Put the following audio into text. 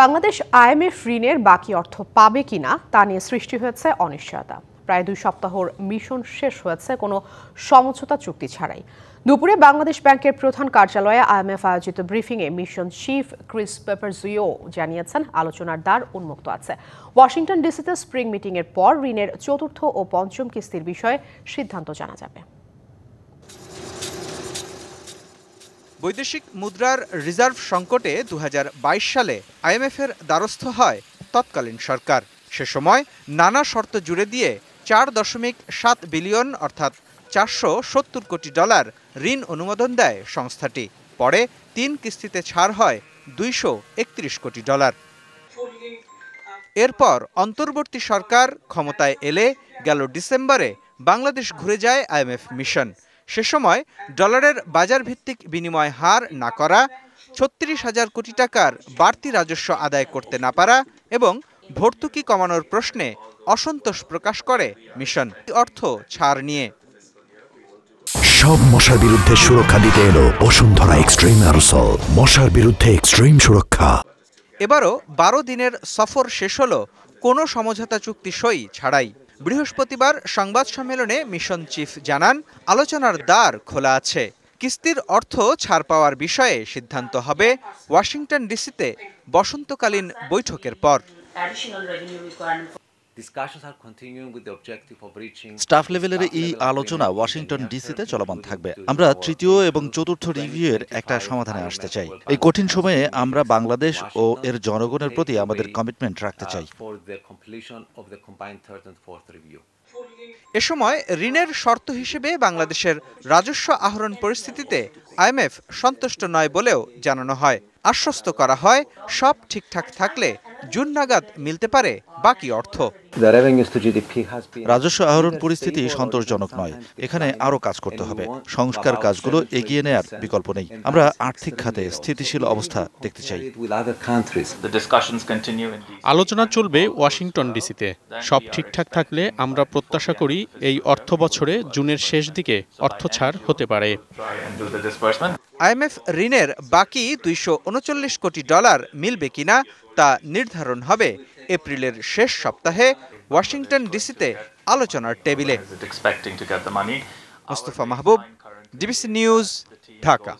Bangladesh IMF ঋণের বাকি অর্থ পাবে কিনা তা নিয়ে সৃষ্টি হয়েছে অনিশ্চয়তা। প্রায় 2 সপ্তাহর মিশন শেষ হয়েছে কোনো সমঝোতা চুক্তি ছাড়াই। দুপুরে বাংলাদেশ ব্যাংকের প্রধান কার্যালয়ে আইএমএফ আয়োজিত ব্রিফিংয়ে মিশন চিফ ক্রিস পেপারজিও জানিয়েছেন আলোচনার দ্বার উন্মুক্ত আছে। ওয়াশিংটন ডিসিতে স্প্রিং মিটিংয়ের পর ঋণের চতুর্থ ও পঞ্চম কিস্তির বিষয়ে সিদ্ধান্ত জানা যাবে। বৈদেশিক মুদ্রার রিজার্ভ সংকটে 2022 সালে আইএমএফের দ্বারস্থ হয় তৎকালীন সরকার। সে সময় নানা শর্ত জুড়ে দিয়ে 4.7 বিলিয়ন অর্থাৎ $470 কোটি ঋণ অনুমোদন দেয় সংস্থাটি। পরে 3 কিস্তিতে ছাড় হয় $231 কোটি। এরপর অন্তর্বর্তী সরকার ক্ষমতায় এলে গেল ডিসেম্বরে বাংলাদেশ ঘুরে যায় আইএমএফ মিশন। সে সময় ডলারের বাজার ভিত্তিক বিনিময় হার না করা, 36,000 কোটি টাকার বাড়তি রাজস্ব আদায় করতে না পারা এবং ভর্তুকি কমানোর প্রশ্নে অসন্তোষ প্রকাশ করে মিশন অর্থ ছাড় নিয়ে। সব মশার বিরুদ্ধে সুরক্ষা দিতে এলো বসুন্ধরা এক্সট্রিম অ্যারোসল, মশার বিরুদ্ধে এক্সট্রিম সুরক্ষা। এবারও 12 দিনের সফর শেষ হলো কোনো সমঝোতা চুক্তি সই ছাড়াই। বৃহস্পতিবার সংবাদ সম্মেলনে মিশন চিফ জানান, আলোচনার দ্বার খোলা আছে। কিস্তির অর্থ ছাড় পাওয়ার বিষয়ে সিদ্ধান্ত হবে ওয়াশিংটন ডিসিতে বসন্তকালীন বৈঠকের পর। স্টাফ লেভেলের এই আলোচনা ওয়াশিংটন ডিসিতে চলমান থাকবে। আমরা তৃতীয় এবং চতুর্থ রিভিউয়ের একটা সমাধানে আসতে চাই। এই কঠিন সময়ে আমরা বাংলাদেশ ও এর জনগণের প্রতি আমাদের কমিটমেন্ট রাখতে চাই। এ সময় ঋণের শর্ত হিসেবে বাংলাদেশের রাজস্ব আহরণ পরিস্থিতিতে আইএমএফ সন্তুষ্ট নয় বলেও জানানো হয়। আশ্বস্ত করা হয় সব ঠিকঠাক থাকলে জুন নাগাদ মিলতে পারে বাকি অর্থ। রাজস্ব আহরণ পরিস্থিতি সন্তোষজনক নয়। এখানে আরও কাজ করতে হবে। সংস্কার কাজগুলো এগিয়ে নেয়ার বিকল্প নেই। আমরা আর্থিক খাতে স্থিতিশীল অবস্থা দেখতে চাই। আলোচনা চলবে ওয়াশিংটন ডিসিতে। সব ঠিকঠাক থাকলে আমরা প্রত্যাশা করি এই অর্থ বছরে জুনের শেষ দিকে অর্থ ছাড় হতে পারে। আইএমএফ ঋণের বাকি $239 কোটি মিলবে কিনা তা নির্ধারণ হবে এপ্রিলের শেষ সপ্তাহে ওয়াশিংটন ডিসিতে আলোচনার টেবিলে। মোস্তফা মাহবুব, ডিবিসি নিউজ, ঢাকা।